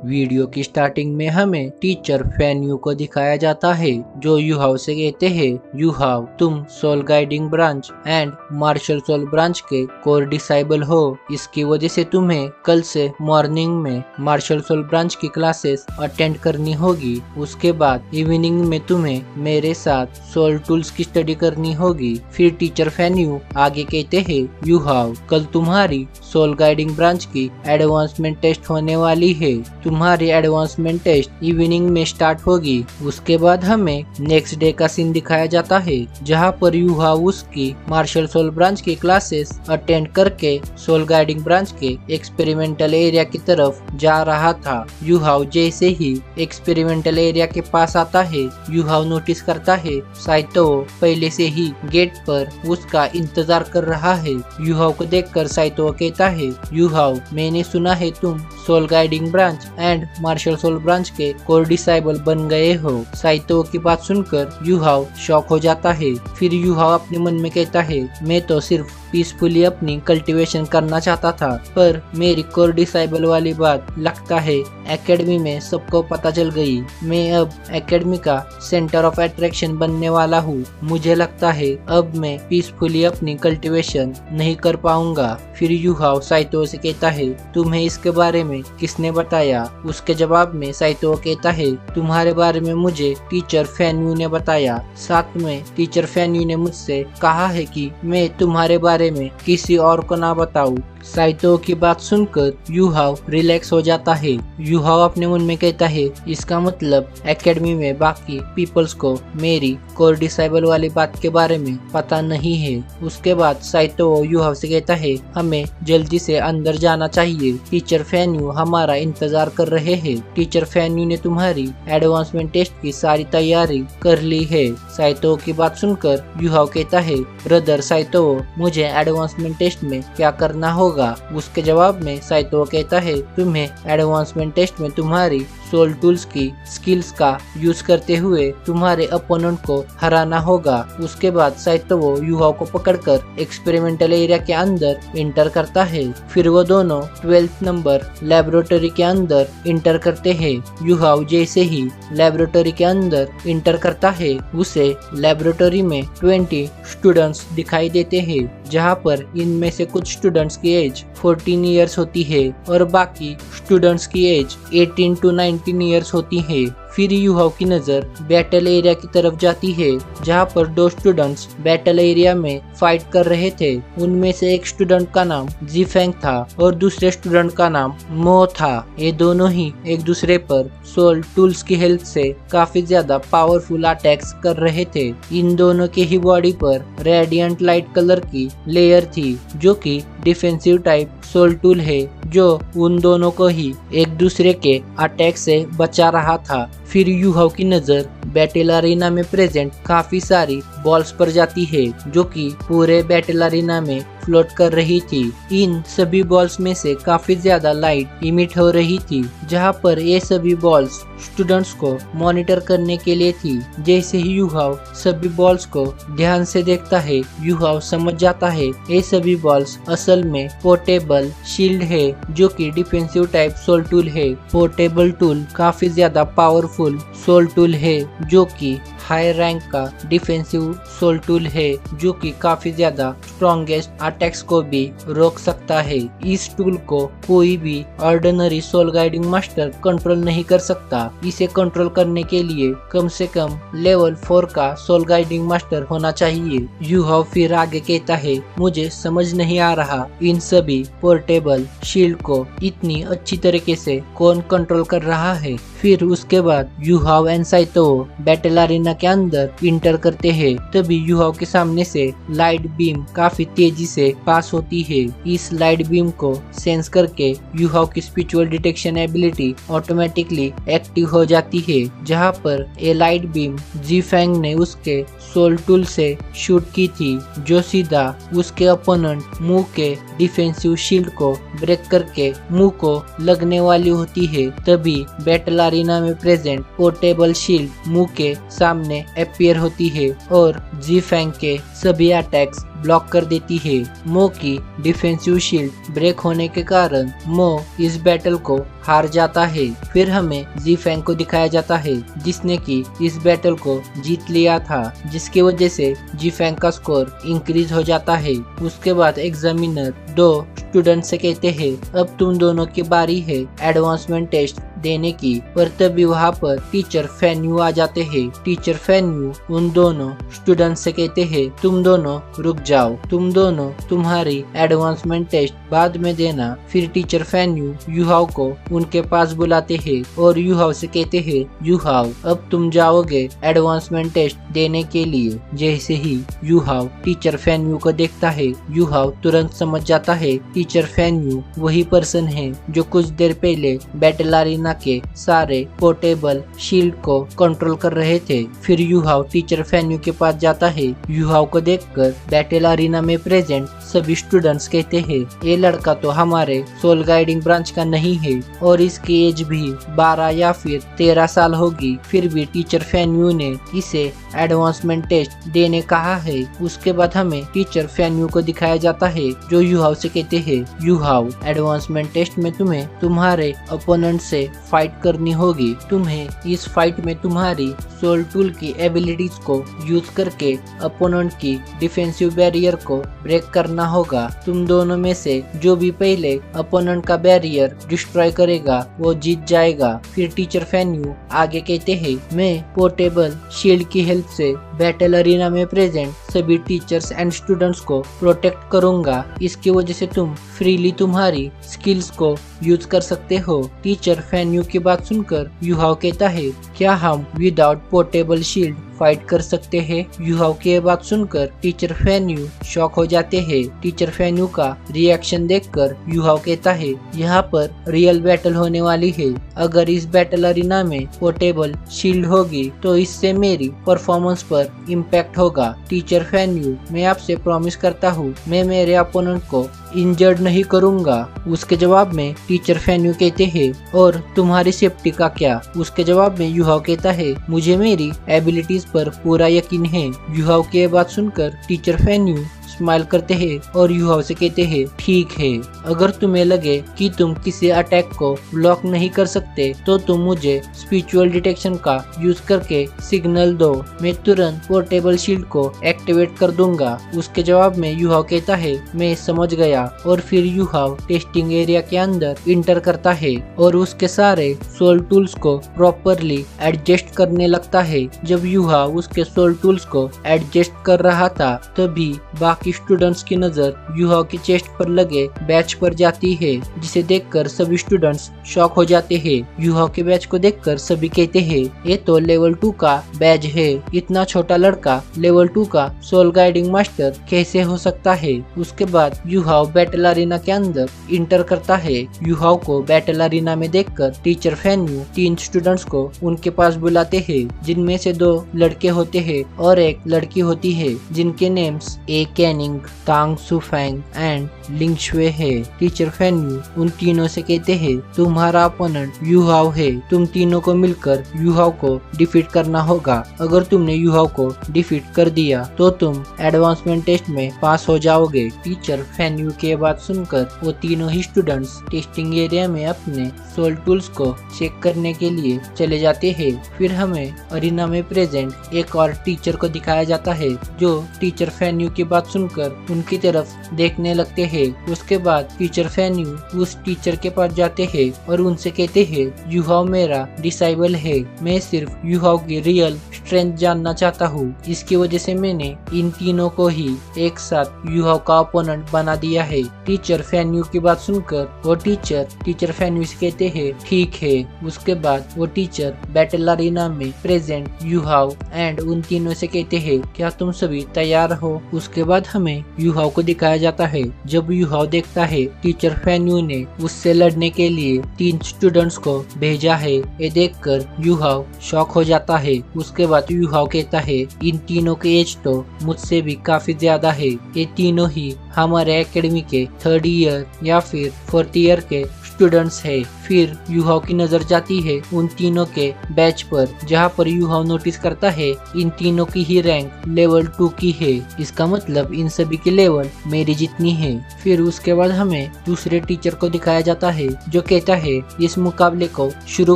Video की starting में हमें टीचर फैन यू को दिखाया जाता है, जो यूहाव से कहते हैं, यूहाव तुम soul guiding branch and martial soul branch के कोर डिसाइबल हो। इसकी वजह से तुम्हें कल से मॉर्निंग में मार्शल सोल ब्रांच की क्लासेस अटेंड करनी होगी। उसके बाद इवनिंग में तुम्हें मेरे साथ सोल टूल्स की स्टडी करनी होगी। फिर टीचर फैन यू आगे कहते हैं, यूहाव कल तुम्हारी सोल गाइडिंग ब्रांच की एडवांसमेंट टेस्ट होने वाली है। तुम्हारी एडवांसमेंट टेस्ट इवनिंग में स्टार्ट होगी। उसके बाद हमें नेक्स्ट डे का सीन दिखाया जाता है, जहां पर यूहाव उसकी मार्शल सोल ब्रांच की क्लासेस अटेंड करके सोल गाइडिंग ब्रांच के एक्सपेरिमेंटल एरिया की तरफ जा रहा था। यूहाव जैसे ही एक्सपेरिमेंटल एरिया के पास आता है, यूहाव नोटिस करता है साइतो पहले से ही गेट पर उसका इंतजार कर रहा है। यूहाव को देखकर साइतो कहता है, यूहाव मैंने सुना है तुम soul guiding branch and martial soul branch के कोर डिसाइबल बन गए हो। साइतो की बात सुनकर यूहाव शॉक हो जाता है। फिर यूहाव अपने मन में कहता है, मैं तो सिर्फ पीसफुली अपनी कल्टीवेशन करना चाहता था, पर मेरी कोर डिसाइबल वाली बात लगता है एकेडमी में सबको पता चल गई। मैं अब एकेडमी का सेंटर ऑफ अट्रैक्शन बनने वाला हूँ। मुझे लगता है अब मैं पीसफुली अपनी कल्टीवेशन नहीं कर पाऊंगा। फिर यूहाव साइतो से कहता है, तुम्हें इसके बारे में किसने बताया? उसके जवाब में साइतो कहता है, तुम्हारे बारे में मुझे टीचर फैन यू ने बताया। साथ में टीचर फैन यू ने मुझसे कहा है कि मैं तुम्हारे बारे में किसी और को ना बताऊं। साइतो की बात सुनकर यूहाव रिलैक्स हो जाता है। यूहाव अपने मन में कहता है, इसका मतलब एकेडमी में बाकी पीपल्स को मेरी कोर डिसाइबल वाली बात के बारे में पता नहीं है। उसके बाद साइतो यूहाव से कहता है, हमें जल्दी से अंदर जाना चाहिए। टीचर फैन यू हमारा इंतजार कर रहे हैं। टीचर फैन यू ने तुम्हारी एडवांसमेंट टेस्ट की सारी तैयारी कर ली है। साइतो की बात सुनकर यूहाव कहता है, ब्रदर साइतो मुझे एडवांसमेंट टेस्ट में क्या करना होगा? उसके जवाब में साइतो कहता है, तुम्हें एडवांसमेंट टेस्ट में तुम्हारी सोल टूल्स की स्किल्स का यूज करते हुए तुम्हारे अपोनेंट को हराना होगा। उसके बाद साइतो यूहाव को पकड़कर एक्सपेरिमेंटल एरिया के अंदर इंटर करता है। फिर वो दोनों 12th नंबर लेबोरेटरी के अंदर इंटर करते हैं। यूहाव जैसे ही लेबोरेटरी के अंदर इंटर करता है, उसे लेबोरेटरी में 20 स्टूडेंट्स दिखाई देते हैं, जहां पर इनमें से कुछ स्टूडेंट्स की एज 14 इयर्स होती है और बाकी स्टूडेंट्स की एज 18 to 19 इयर्स होती है। फिर यूहाव की नजर बैटल एरिया की तरफ जाती है, जहां पर 2 स्टूडेंट्स बैटल एरिया में फाइट कर रहे थे। उनमें से एक स्टूडेंट का नाम जीफेंग था और दूसरे स्टूडेंट का नाम मो था। ये दोनों ही एक दूसरे पर सोल टूल्स की हेल्प से काफी ज्यादा पावरफुल अटैक्स कर रहे थे। इन दोनों के ही बॉडी पर रेडियंट लाइट कलर की लेयर थी, जो कि डिफेंसिव टाइप सोल टूल है, जो उन दोनों को ही एक दूसरे के अटैक से बचा रहा था। फिर यूहाव की नजर बैटल अरीना में प्रेजेंट काफी सारी बॉल्स पर जाती है, जो कि पूरे बैटल अरीना में फ्लोट कर रही थी। इन सभी बॉल्स में से काफी ज्यादा लाइट इमिट हो रही थी, जहां पर ये सभी बॉल्स स्टूडेंट्स को मॉनिटर करने के लिए थी। जैसे ही यूहाव सभी बॉल्स को ध्यान से देखता है, यूहाव समझ जाता है ये सभी बॉल्स असल में पोर्टेबल शील्ड है, जो कि डिफेंसिव टाइप सोल टूल है। पोर्टेबल टूल काफी ज्यादा पावरफुल सोल टूल है, जो कि हाई रैंक का डिफेंसिव सोल टूल है, जो कि काफी ज्यादा स्ट्रॉन्गेस्ट अटैक्स को भी रोक सकता है। इस टूल को कोई भी ordinary soul guiding master control नहीं कर सकता। इसे कंट्रोल करने के लिए कम से कम लेवल 4 का सोल गाइडिंग मास्टर होना चाहिए। यूहाव फिर आगे कहता है, मुझे समझ नहीं आ रहा इन सभी पोर्टेबल शील्ड को इतनी अच्छी तरीके से कौन कंट्रोल कर रहा है। फिर उसके बाद यूहाव एंड साइतो बैटल अरीना के अंदर इंटर करते हैं। तभी यूहाव के सामने से लाइट बीम काफी तेजी से पास होती है। इस लाइट बीम को सेंस करके यूहाव की spiritual detection ability automatically active हो जाती है, जहां पर ये लाइट बीम जीफेंग ने उसके सोल टूल से शूट की थी, जो सीधा उसके अपोनेंट मुंह के डिफेंसिव शील्ड को ब्रेक करके मुंह को लगने वाली होती है। तभी बैटल अरीना में प्रेजेंट पोर्टेबल शील्ड मुंह के सामने सामने अपीयर होती है और जी फैंग के सभी अटैक्स ब्लॉक कर देती है। मो की डिफेंसिव शील्ड ब्रेक होने के कारण मो इस बैटल को हार जाता है। फिर हमें जी फैंग को दिखाया जाता है जिसने कि इस बैटल को जीत लिया था, जिसकी वजह से जी फैंग का स्कोर इंक्रीज हो जाता है। उसके बाद एग्जामिनर दो स्टूडेंट से कहते हैं अब तुम दोनों की बारी है एडवांसमेंट टेस्ट देने की, पर तभी वहाँ पर टीचर फैन यू आ जाते हैं। टीचर फैन यू उन दोनों स्टूडेंट से कहते हैं तुम दोनों रुक जाओ, तुम दोनों तुम्हारी एडवांसमेंट टेस्ट बाद में देना। फिर टीचर फैन यू यूहाओ को उनके पास बुलाते हैं और यूहाओ से कहते हैं यूहाओ अब तुम जाओगे एडवांसमेंट टेस्ट देने के लिए। जैसे ही यूहाओ टीचर फैन यू को देखता है, यूहाओ तुरंत समझ जाता है टीचर फैन यू वही पर्सन है जो कुछ देर पहले बैटल अरीना के सारे पोर्टेबल शील्ड को कंट्रोल कर रहे थे। फिर यूहाओ टीचर फैन यू के पास जाता है। यूहाओ को देखकर बैटल अरीना में प्रेजेंट सभी स्टूडेंट्स कहते हैं ये लड़का तो हमारे सोल गाइडिंग ब्रांच का नहीं है और इसकी एज भी 12 या फिर 13 साल होगी, फिर भी टीचर फैन यू ने इसे एडवांसमेंट टेस्ट देने कहा है। उसके बाद हमें टीचर फैन यू को दिखाया जाता है जो यूहाओ से कहते हैं यूहाओ एडवांसमेंट टेस्ट में तुम्हें तुम्हारे ओपोनेंट से फाइट करनी होगी। तुम्हें इस फाइट में तुम्हारी सोल टूल की एबिलिटीज को यूज करके ओपोनेंट की डिफेंसिव बैरियर को ब्रेक करना होगा। तुम दोनों में से जो भी पहले ओपोनेंट का बैरियर डिस्ट्रॉय करेगा वो जीत जाएगा। फिर टीचर फैन यू आगे कहते हैं मैं पोर्टेबल शील्ड की हेल्प से बैटल अरीना में प्रेजेंट सभी टीचर्स एंड स्टूडेंट्स को प्रोटेक्ट करूंगा। इसकी वजह से तुम फ्रीली तुम्हारी स्किल्स को यूज कर सकते हो। टीचर फैन यू की बात सुनकर यूहाओ कहता है क्या हम विदाउट पोर्टेबल शील्ड फाइट कर सकते हैं? यूहाओ की बात सुनकर टीचर फैन यू शॉक हो जाते हैं। टीचर फैन यू का रिएक्शन देखकर यूहाओ कहता है यहाँ पर रियल बैटल होने वाली है। अगर इस बैटल अरीना में पोर्टेबल शील्ड होगी तो इससे मेरी परफॉर्मेंस पर इम्पैक्ट होगा। टीचर फैन यू मैं आपसे प्रॉमिस करता हूँ मैं मेरे अपोनेंट को इंजर्ड नहीं करूंगा। उसके जवाब में टीचर फैन यू कहते हैं और तुम्हारी सेफ्टी का क्या? उसके जवाब में यूहाओ कहता है मुझे मेरी एबिलिटीज पर पूरा यकीन है। यूहाओ की बात सुनकर टीचर फैन यू स्माइल करते हैं और यूहाओ से कहते हैं ठीक है, अगर तुम्हें लगे कि तुम किसी अटैक को ब्लॉक नहीं कर सकते तो तुम मुझे स्पिरिचुअल डिटेक्शन का यूज करके सिग्नल दो, मैं तुरंत पोर्टेबल शील्ड को एक्टिवेट कर दूंगा। उसके जवाब में यूहाओ कहता है मैं समझ गया और फिर यूहाओ टेस्टिंग एरिया के अंदर इंटर करता है और उसके सारे सोल टूल्स को प्रॉपरली एडजस्ट करने लगता है। जब यूहाओ उसके सोल टूल्स को एडजस्ट कर रहा था तभी बाकी स्टूडेंट्स की नजर यूहाओ की चेस्ट पर लगे बैच पर जाती है, जिसे देखकर सभी स्टूडेंट्स शॉक हो जाते हैं। यूहाओ के बैच को देखकर सभी कहते हैं ये तो लेवल 2 का बैच है, इतना छोटा लड़का लेवल 2 का सोल गाइडिंग मास्टर कैसे हो सकता है? उसके बाद यूहाओ बैटल अरीना के अंदर इंटर करता है। यूहाओ को बैटल अरीना में देखकर टीचर फैन यू 3 स्टूडेंट्स को उनके पास बुलाते हैं, जिनमें से 2 लड़के होते हैं और 1 लड़की होती है, जिनके नेम्स ए कैनिंग, Tang Sufang and Ling Shue है। टीचर फैन यू उन तीनों से कहते हैं तुम्हारा अपोनेंट यूहाओ है, तुम तीनों को मिलकर यूहाओ को डिफीट करना होगा। अगर तुमने यूहाओ को डिफीट कर दिया तो तुम एडवांसमेंट टेस्ट में पास हो जाओगे। टीचर फैन यू की बात सुनकर वो तीनों ही स्टूडेंट्स टेस्टिंग एरिया में अपने सोल टूल्स को चेक करने के लिए चले जाते हैं। फिर हमें अरीना में प्रेजेंट एक और टीचर को दिखाया जाता है जो टीचर फैन यू की बात सुनकर उनकी तरफ देखने लगते हैं। उसके बाद टीचर फैन यू उस टीचर के पास जाते हैं और उनसे कहते हैं यूहाओ मेरा डिसाइबल है, मैं सिर्फ यूहाओ की रियल स्ट्रेंथ जानना चाहता हूँ, इसकी वजह से मैंने इन तीनों को ही एक साथ यूहाओ का ओपोनेंट बना दिया है। टीचर फैन यू की बात सुनकर वो टीचर फैन यू से कहते हैं ठीक है। उसके बाद वो टीचर बैटल अरीना में प्रेजेंट यूहाओ एंड उन तीनों से कहते हैं क्या तुम सभी तैयार हो? उसके बाद हमें यूहाओ को दिखाया जाता है। जब यूहाओ देखता है टीचर फैन यू ने उससे लड़ने के लिए 3 स्टूडेंट्स को भेजा है, ये देखकर यूहाओ शॉक हो जाता है। उसके बाद यूहाओ कहता है इन तीनों की एज तो मुझसे भी काफी ज्यादा है, ये तीनों ही हमारे एकेडमी के 3rd ईयर या फिर 4th ईयर के स्टूडेंट्स है। फिर यूहाव की नजर जाती है उन तीनों के बैच पर, जहाँ पर यूहाव नोटिस करता है इन तीनों की ही रैंक लेवल 2 की है। इसका मतलब इन सभी की लेवल मेरी जितनी है। फिर उसके बाद हमें दूसरे टीचर को दिखाया जाता है जो कहता है इस मुकाबले को शुरू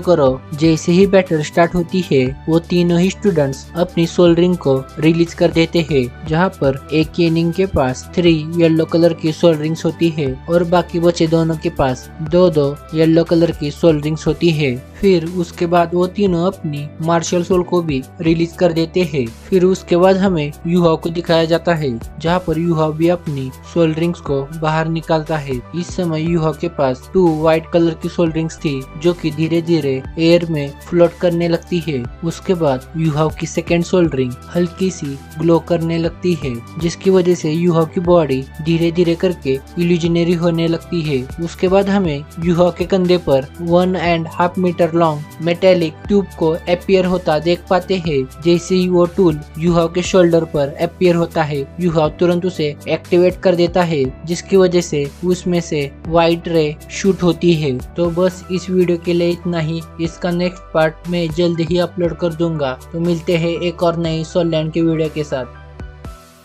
करो। जैसे ही बैटल स्टार्ट होती है वो तीनों ही स्टूडेंट्स अपनी सोल रिंग को रिलीज कर देते हैं, जहाँ पर एक केनिंग के पास 3 येलो कलर की सोल रिंग्स होती है और बाकी बचे दोनों के पास 2 येलो कलर की सोल रिंग्स होती है। फिर उसके बाद वो तीनों अपनी मार्शल सोल को भी रिलीज कर देते हैं। फिर उसके बाद हमें यूहाव को दिखाया जाता है, जहाँ पर यूहाव भी अपनी सोल रिंग्स को बाहर निकालता है। इस समय यूहाव के पास 2 व्हाइट कलर की सोल रिंग्स थी, जो कि धीरे धीरे एयर में फ्लोट करने लगती है। उसके बाद यूहाव की सेकेंड सोल रिंग हल्की सी ग्लो करने लगती है, जिसकी वजह से यूहाव की बॉडी धीरे धीरे करके इल्यूजनरी होने लगती है। उसके बाद हमें यूहाव के कंधे पर 1.5 मीटर लॉन्ग मेटेलिक ट्यूब को अपीयर होता देख पाते हैं। जैसे ही वो टूल यूहाव के शोल्डर पर अपीयर होता है, यूहाव तुरंत उसे एक्टिवेट कर देता है, जिसकी वजह से उसमें से व्हाइट रे शूट होती है। तो बस इस वीडियो के लिए इतना ही। इसका नेक्स्ट पार्ट मैं जल्द ही अपलोड कर दूंगा। तो मिलते हैं एक और नई सोल लैंड के वीडियो के साथ।